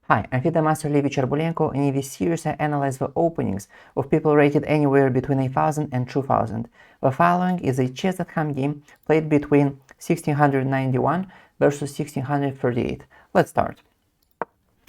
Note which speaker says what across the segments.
Speaker 1: Hi, I'm FIDE Master Levi Cherbolenko, and in this series I analyze the openings of people rated anywhere between 1000 and 2000. The following is a chess.com game played between 1691 versus 1638. Let's start.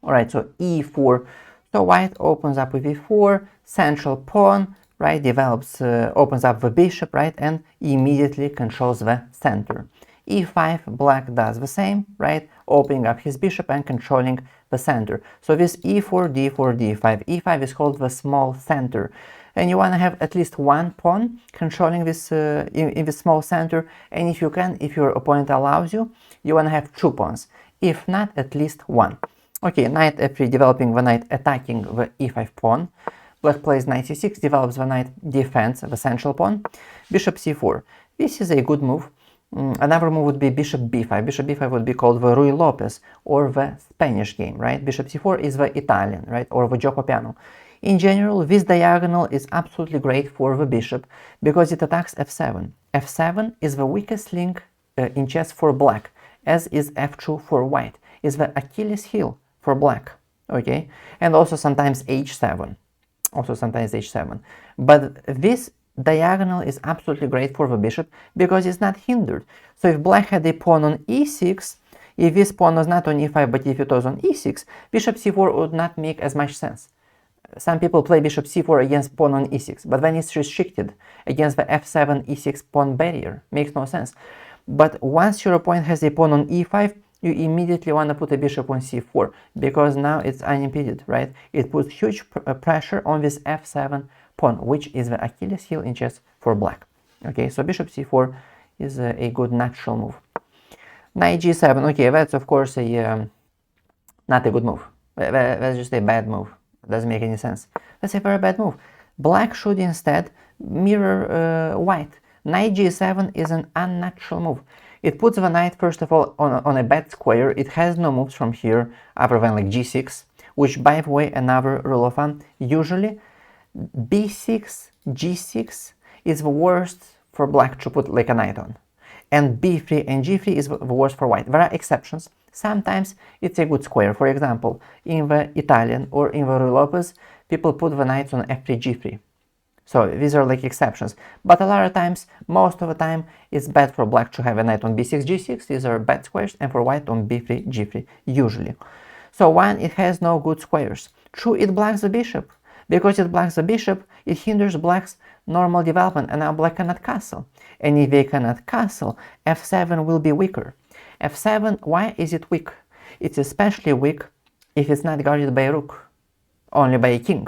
Speaker 1: Alright, so e4. So white opens up with e4, central pawn, right, develops, opens up the bishop, right, and immediately controls the center. e5, black does the same, right, opening up his bishop and controlling the center. So this e4, d4, d5, e5 is called the small center. And you want to have at least one pawn controlling this in the small center, and if you can, if your opponent allows you, you want to have two pawns. If not, at least one. Okay, knight f3, developing the knight, attacking the e5 pawn. Black plays knight c6, develops the knight, defends the central pawn. Bishop c4. This is a good move. Another move would be bishop b5. Bishop b5 would be called the Ruy Lopez or the Spanish game, right? Bishop c4 is the Italian, right? Or the Gioco Piano. In general, this diagonal is absolutely great for the bishop because it attacks f7. f7 is the weakest link in chess for black, as is f2 for white. Is the Achilles heel for black, okay? And also sometimes h7. But this diagonal is absolutely great for the bishop because it's not hindered. So if black had a pawn on e6, if this pawn was not on e5 but if it was on e6, bishop c4 would not make as much sense. Some people play bishop c4 against pawn on e6, but then it's restricted against the f7 e6 pawn barrier. Makes no sense. But once your opponent has a pawn on e5, you immediately want to put a bishop on c4 because now it's unimpeded, right? It puts huge pressure on this f7 pawn, which is the Achilles heel in chess for black. Okay, so bishop c4 is a good natural move. Knight g7, okay, that's of course a not a good move. That's just a bad move. It doesn't make any sense. That's a very bad move. Black should instead mirror white. Knight g7 is an unnatural move. It puts the knight, first of all, on a bad square. It has no moves from here other than like g6, which, by the way, another rule of thumb, usually b6, g6 is the worst for black to put like a knight on. And b3 and g3 is the worst for white. There are exceptions. Sometimes it's a good square. For example, in the Italian or in the Ruy Lopez, people put the knights on f3, g3. So these are like exceptions. But a lot of times, most of the time, it's bad for black to have a knight on b6, g6. These are bad squares. And for white on b3, g3, usually. So one, it has no good squares. True, it blocks the bishop. Because it blocks the bishop, it hinders black's normal development, and now black cannot castle. And if they cannot castle, f7 will be weaker. f7, why is it weak? It's especially weak if it's not guarded by a rook, only by a king.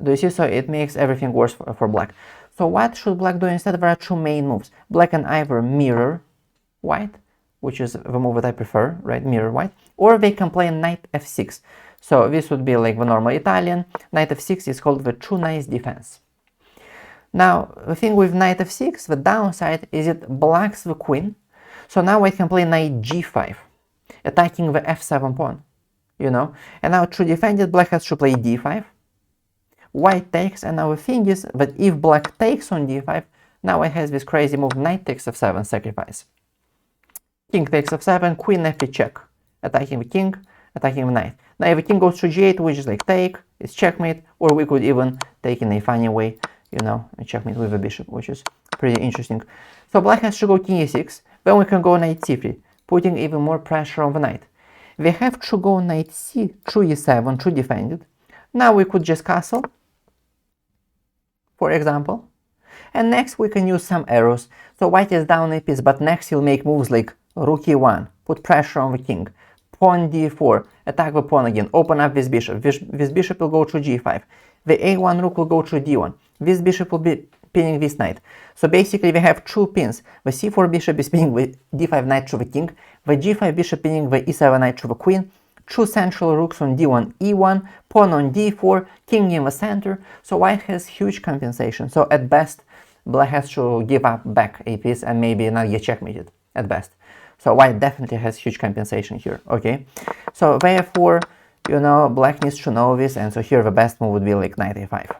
Speaker 1: Do you see? So it makes everything worse for black. So what should black do instead? There are two main moves. Black can either mirror white, which is the move that I prefer, right? Mirror white. Or they can play knight f6. So this would be like the normal Italian. Knight f6 is called the true nice defense. Now, the thing with knight f6, the downside is it blocks the queen. So now white can play knight g5, attacking the f7 pawn, you know. And now to defend it, black has to play d5. White takes, and now the thing is that if black takes on d5, now it has this crazy move, knight takes f7, sacrifice. King takes f7, queen f3 check, attacking the king, attacking the knight. Now if the king goes to g8, we just like take, it's checkmate, or we could even take in a funny way, you know, a checkmate with the bishop, which is pretty interesting. So black has to go king e6, then we can go knight c3, putting even more pressure on the knight. We have to go knight c, through e7, to defend it. Now we could just castle, for example. And next we can use some arrows. So white is down a piece, but next he'll make moves like rook e1, put pressure on the king. Pawn d4, attack the pawn again, open up this bishop. This bishop will go to g5. The a1 rook will go to d1. This bishop will be pinning this knight. So basically we have two pins. The c4 bishop is pinning the d5 knight to the king. The g5 bishop pinning the e7 knight to the queen. Two central rooks on d1, e1, pawn on d4, king in the center. So white has huge compensation. So at best, black has to give up back a piece and maybe not get checkmated, at best. So white definitely has huge compensation here, okay? So therefore, you know, black needs to know this, and so here the best move would be like knight a5.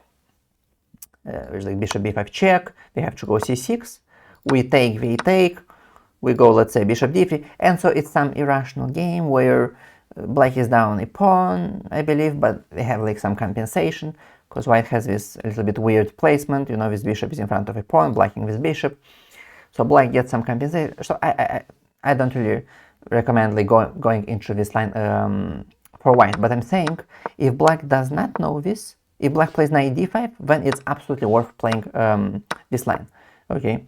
Speaker 1: There's like bishop b5 check, we have to go c6, we take, we go, let's say, bishop d3, and so it's some irrational game where Black is down a pawn, I believe, but they have like some compensation because white has this a little bit weird placement. You know, this bishop is in front of a pawn, blocking this bishop. So black gets some compensation. So I don't really recommend like going into this line for white. But I'm saying if black does not know this, if black plays knight d5, then it's absolutely worth playing this line. Okay.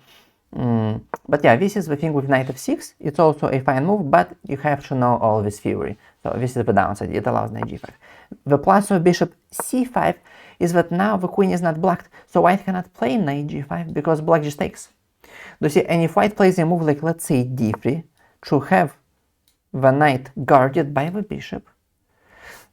Speaker 1: But yeah, this is the thing with knight f6. It's also a fine move, but you have to know all this theory. So this is the downside. It allows knight g5. The plus of bishop c5 is that now the queen is not blocked, so white cannot play knight g5 because black just takes. Do you see? And if white plays a move like, let's say, d3 to have the knight guarded by the bishop,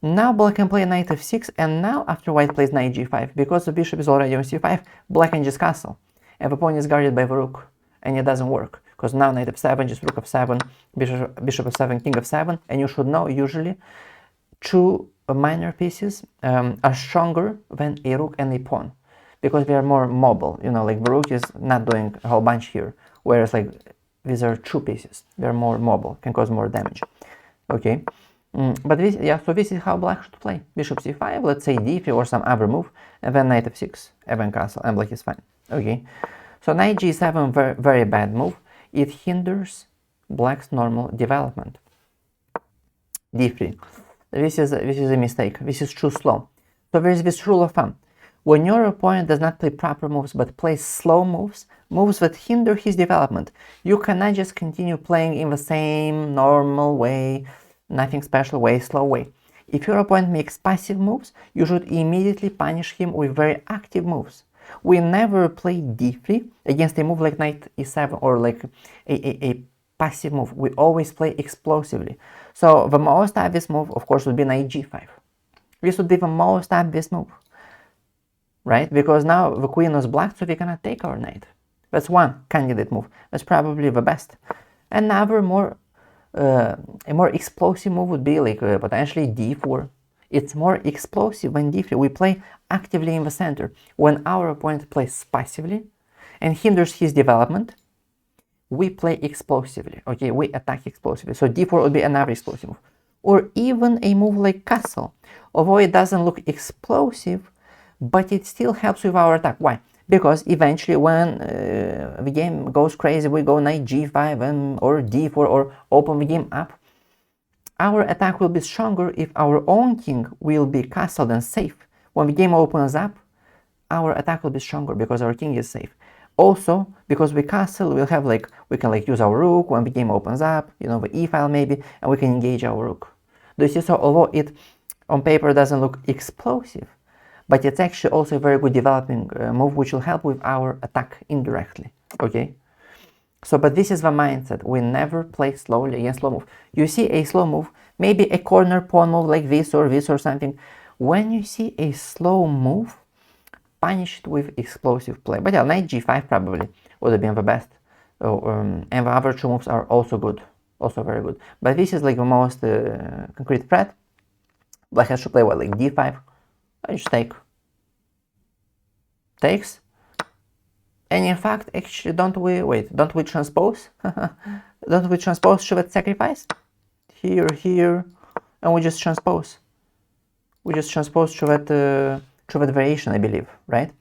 Speaker 1: now black can play knight f6, and now after white plays knight g5, because the bishop is already on c5, black can just castle, and the pawn is guarded by the rook, and it doesn't work, because now knight f7, just rook f7, bishop f7, king f7, and you should know usually two minor pieces are stronger than a rook and a pawn, because they are more mobile. You know, like the rook is not doing a whole bunch here, whereas like these are two pieces. They're more mobile, can cause more damage. Okay, but this, yeah, so this is how black should play. Bishop c5, let's say d3 or some other move, and then knight f6, and then castle, and black is fine. Okay, so knight g7, very, very bad move. It hinders black's normal development. d3. This is a mistake. This is too slow. So there is this rule of thumb. When your opponent does not play proper moves but plays slow moves, moves that hinder his development, you cannot just continue playing in the same normal way, nothing special way, slow way. If your opponent makes passive moves, you should immediately punish him with very active moves. We never play d3 against a move like knight e7 or like a passive move. We always play explosively. So the most obvious move, of course, would be knight g5. This would be the most obvious move, right? Because now the queen is blocked, so we cannot take our knight. That's one candidate move. That's probably the best. Another a more explosive move would be like potentially d4. It's more explosive when d3. We play actively in the center. When our opponent plays passively and hinders his development, we play explosively. Okay, we attack explosively. So d4 would be another explosive move. Or even a move like castle. Although it doesn't look explosive, but it still helps with our attack. Why? Because eventually when the game goes crazy, we go knight g5 or d4 or open the game up, our attack will be stronger if our own king will be castled and safe. When the game opens up, our attack will be stronger because our king is safe. Also, because we castle, we'll have like, we can like use our rook when the game opens up, you know, the e-file maybe, and we can engage our rook. Do you see? So although it on paper doesn't look explosive, but it's actually also a very good developing move which will help with our attack indirectly. Okay, so but this is the mindset. We never play slowly against slow move. You see a slow move, maybe a corner pawn move like this or something. When you see a slow move, punish it with explosive play. But yeah, knight g5 probably would have been the best. And the other two moves are also good, also very good. But this is like the most concrete threat. Black has to play what, like d5? I just take. Takes. And in fact, actually, don't we transpose? Don't we transpose Chauvet sacrifice? Here, and we just transpose. We just transpose Chauvet variation, I believe, right?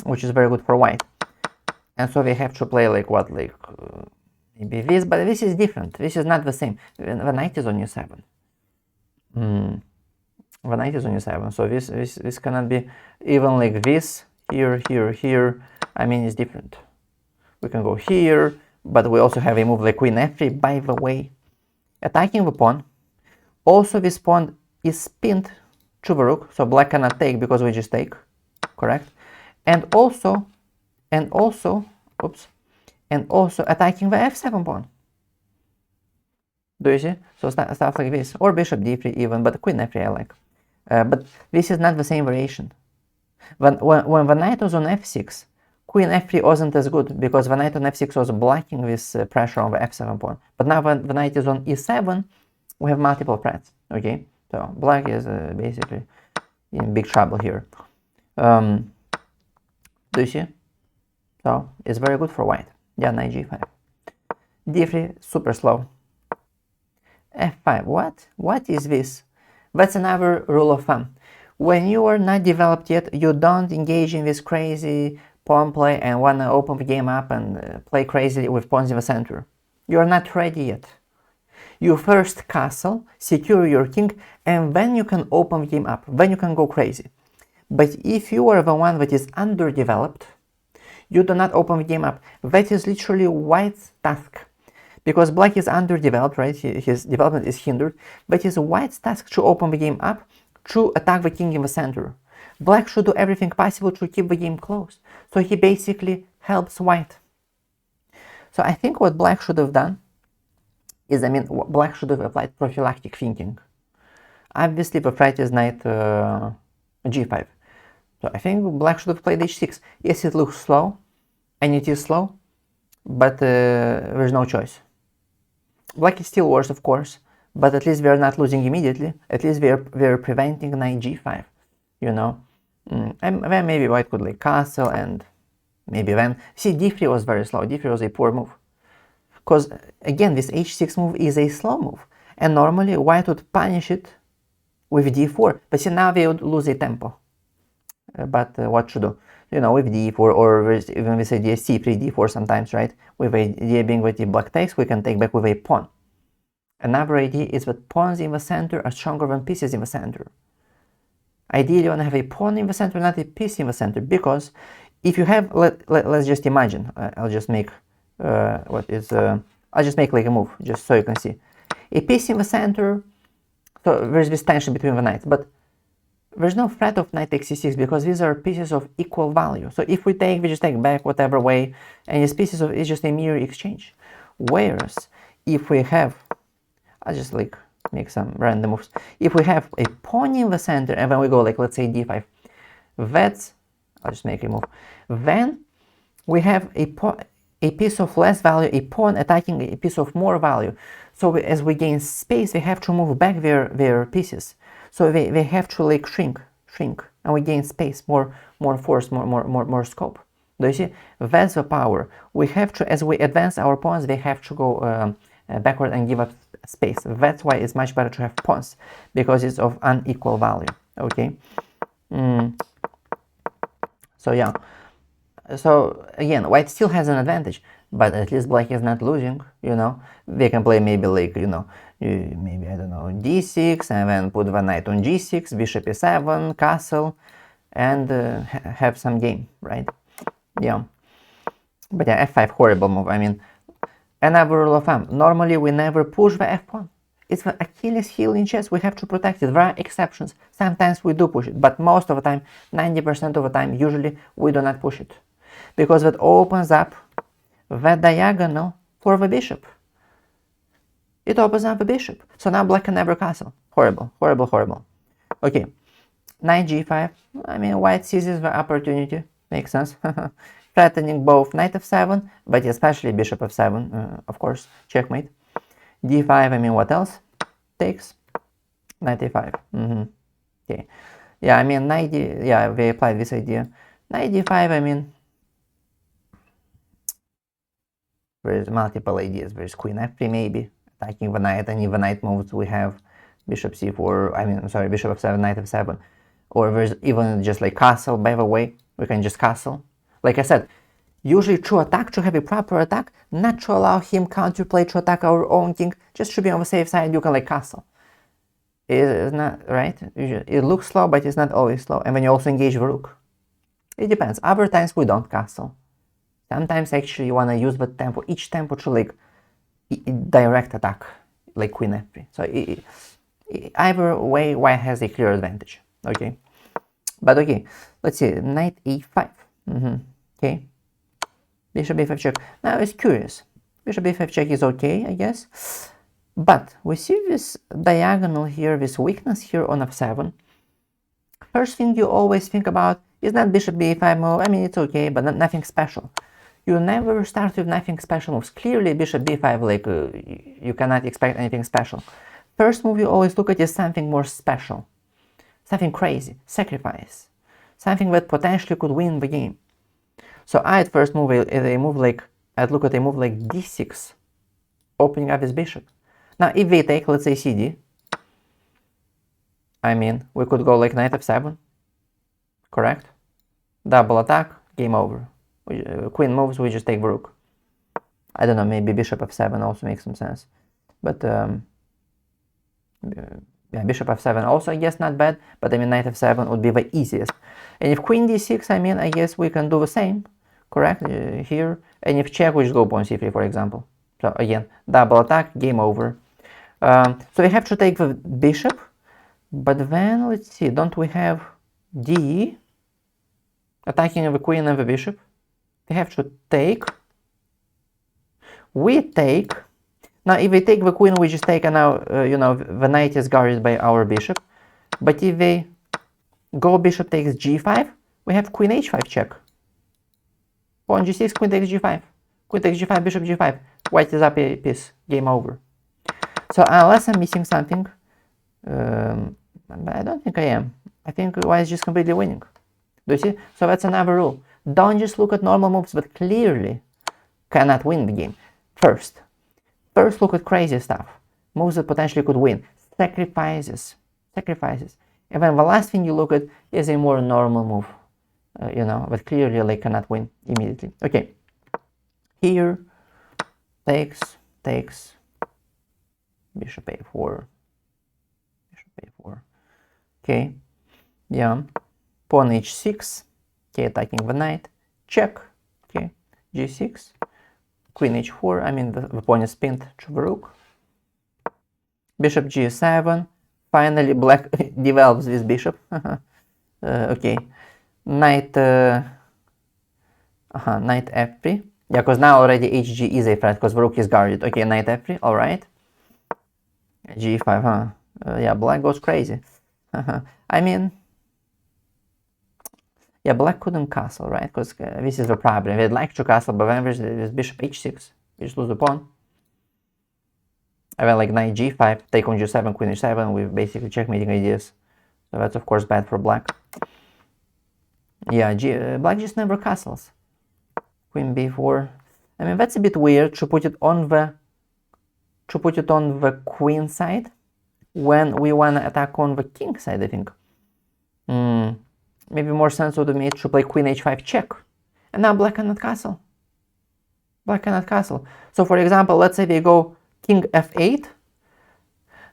Speaker 1: Which is very good for white. And so we have to play like what, like maybe this, but this is different. This is not the same. The knight is on e7. The knight is on e7, so this cannot be even like this. Here. I mean, it's different. We can go here, but we also have a move like queen f3, by the way, attacking the pawn. Also, this pawn is pinned to the rook, so black cannot take because we just take, correct? And also attacking the f7 pawn. Do you see? So stuff like this, or bishop d3 even, but queen f3 I like. But this is not the same variation. When the knight was on f6, queen f3 wasn't as good because the knight on f6 was blocking this pressure on the f7 pawn. But now when the knight is on e7, we have multiple threats. Okay, so black is basically in big trouble here. Do you see? So it's very good for white. Yeah, knight g5. d3 super slow. f5. What is this? That's another rule of thumb. When you are not developed yet, you don't engage in this crazy pawn play and want to open the game up and play crazily with pawns in the center. You are not ready yet. You first castle, secure your king, and then you can open the game up. Then you can go crazy. But if you are the one that is underdeveloped, you do not open the game up. That is literally white's task. Because black is underdeveloped, right? His development is hindered. But it's white's task to open the game up, to attack the king in the center. Black should do everything possible to keep the game close. So he basically helps white. So I think what black should have done is, black should have applied prophylactic thinking. Obviously, the threat is knight g5. So I think black should have played h6. Yes, it looks slow, and it is slow, but there's no choice. Black is still worse, of course, but at least we're not losing immediately. At least we're preventing knight g5, you know. And then maybe white could like castle, and maybe then... See, d3 was very slow. d3 was a poor move. Because, again, this h6 move is a slow move. And normally white would punish it with d4. But see, now they would lose a tempo. But what to do? You know, with d4 or even with idea c3, d4 sometimes, right? With the idea being that the black takes, we can take back with a pawn. Another idea is that pawns in the center are stronger than pieces in the center. Ideally, you want to have a pawn in the center, not a piece in the center, because if you have, let's just imagine, I'll just make, I'll just make like a move, just so you can see. A piece in the center, so there's this tension between the knights, but there's no threat of knight takes c6 because these are pieces of equal value. So if we take, we just take back whatever way, and these pieces of, it's just a mere exchange. Whereas, if we have, I'll just like make some random moves. If we have a pawn in the center and then we go like, let's say d5, that's, I'll just make a move. Then we have a piece of less value, a pawn attacking a piece of more value. So as we gain space, we have to move back their pieces. So they have to like shrink, and we gain space, more force, more scope. Do you see? That's the power. We have to, as we advance our pawns, they have to go backward and give up space. That's why it's much better to have pawns, because it's of unequal value. Okay. So yeah. So again, white still has an advantage, but at least black is not losing. You know, they can play maybe like, you know, maybe I don't know, d6 and then put the knight on g6, bishop e7, castle, and have some game, right? Yeah. But yeah, f5, horrible move. I mean, another rule of thumb, normally we never push the f-pawn. It's the Achilles heel in chess, we have to protect it. There are exceptions, sometimes we do push it, but most of the time, 90% of the time, usually we do not push it. Because that opens up the diagonal for the bishop. It opens up the bishop. So now black can never castle. Horrible, horrible, horrible. Okay, knight g5. I mean, white seizes the opportunity. Makes sense. Threatening both knight f7, but especially bishop f7, of course, checkmate. d5, I mean, what else? Takes. Knight a5. Okay. Yeah, I mean, knight d... Yeah, they applied this idea. Knight d5, I mean... There's multiple ideas. There's queen f3 maybe, attacking the knight, and if the knight moves, we have bishop c4, I mean, sorry, bishop f7, knight f7. Or there's even just like castle, by the way, we can just castle. Like I said, usually to attack, to have a proper attack, not to allow him counterplay to attack our own king, just to be on the safe side, you can like castle. It's not, right? It looks slow, but it's not always slow. And when you also engage the rook, it depends. Other times we don't castle. Sometimes actually you want to use the tempo, each tempo to like direct attack, like queen f3. So either way, white has a clear advantage. Okay, but okay, let's see, knight a5. Okay, bishop a5 check. Now it's curious. Bishop a5 check is okay, I guess, but we see this diagonal here, this weakness here on f7. First thing you always think about is not bishop b5 move. I mean, it's okay, but nothing special. You never start with nothing special moves. Clearly, bishop b5, like, you cannot expect anything special. First move you always look at is something more special. Something crazy, sacrifice. Something that potentially could win the game. So I'd first move I'd look at a move like d6, opening up his bishop. Now, if we take, let's say, CD, I mean, we could go like knight f7, correct? Double attack, game over. Queen moves, we just take the rook. I don't know, maybe bishop f7 also makes some sense. But, yeah, bishop f7 also, I guess, not bad. But, I mean, knight f7 would be the easiest. And if queen d6, I mean, I guess we can do the same, correct? Here. And if check, we just go pawn c3, for example. So, again, double attack, game over. So we have to take the bishop. But then, let's see, don't we have d attacking the queen and the bishop? We have to take. We take. Now, if we take the queen, we just take, and now, you know, the knight is guarded by our bishop. But if we go bishop takes g5, we have queen h5 check. Pawn g6, queen takes g5. Queen takes g5, bishop g5. White is up a piece. Game over. So, unless I'm missing something, but I don't think I am. I think white is just completely winning. Do you see? So that's another rule. Don't just look at normal moves, but clearly cannot win the game. First look at crazy stuff. Moves that potentially could win. Sacrifices. And then the last thing you look at is a more normal move. You know, but clearly like cannot win immediately. Okay. Here, takes, bishop a4. Okay. Yeah. Pawn h6. Okay, attacking the knight. Check. Okay. g6. Queen h4. I mean, the pawn is pinned to the rook. Bishop g7. Finally, black develops this bishop. Okay. Knight f3. Yeah, because now already hg is a threat because the rook is guarded. Okay, knight f3. All right. g5, huh? Yeah, black goes crazy. I mean, yeah, black couldn't castle, right? Because this is the problem. They'd like to castle, but then there's bishop h6. We just lose the pawn. And then like knight g5, take on g7, queen h7 with basically checkmating ideas. So that's of course bad for black. Yeah, black just never castles. Queen b4. I mean, that's a bit weird to put it on the queen side when we want to attack on the king side, I think. Maybe more sense would have made to play queen h5 check. And now black cannot castle. So for example, let's say they go king f8.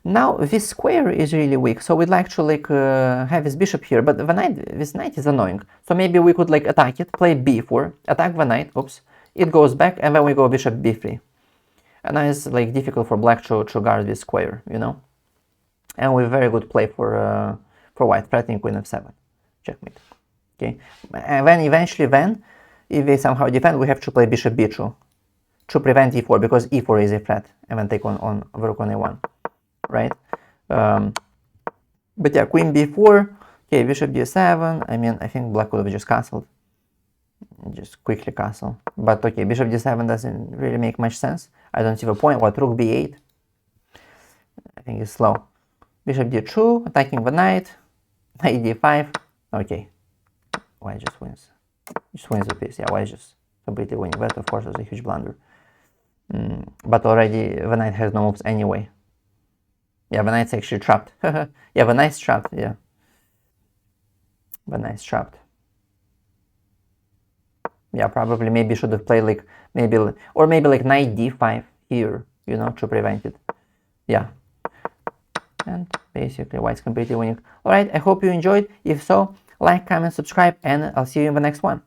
Speaker 1: Now this square is really weak, so we'd like to like have this bishop here, but this knight is annoying. So maybe we could like attack it, play b4, attack the knight, oops, it goes back, and then we go bishop b3. And now it's like difficult for black to guard this square, you know. And with very good play for white, threatening queen f7, checkmate. Okay, and then eventually, if they somehow defend, we have to play bishop b2 to prevent e4, because e4 is a threat, and then take on the rook on a1, right? But yeah, queen b4, okay, bishop d7. I mean, I think black would have just castled, just quickly castle. But okay, bishop d7 doesn't really make much sense. I don't see the point. What, rook b8? I think it's slow. Bishop d2, attacking the knight. Knight d5. Okay, white just wins. Just wins the piece. Yeah, white just completely winning. That of course was a huge blunder. But already the knight has no moves anyway. Yeah, the knight's actually trapped. Yeah, the knight's trapped. Yeah, the knight's trapped. Yeah, probably maybe should have played like maybe like knight d5 here, you know, to prevent it. Yeah. And basically white's completely winning. Alright, I hope you enjoyed. If so, like, comment, subscribe, and I'll see you in the next one.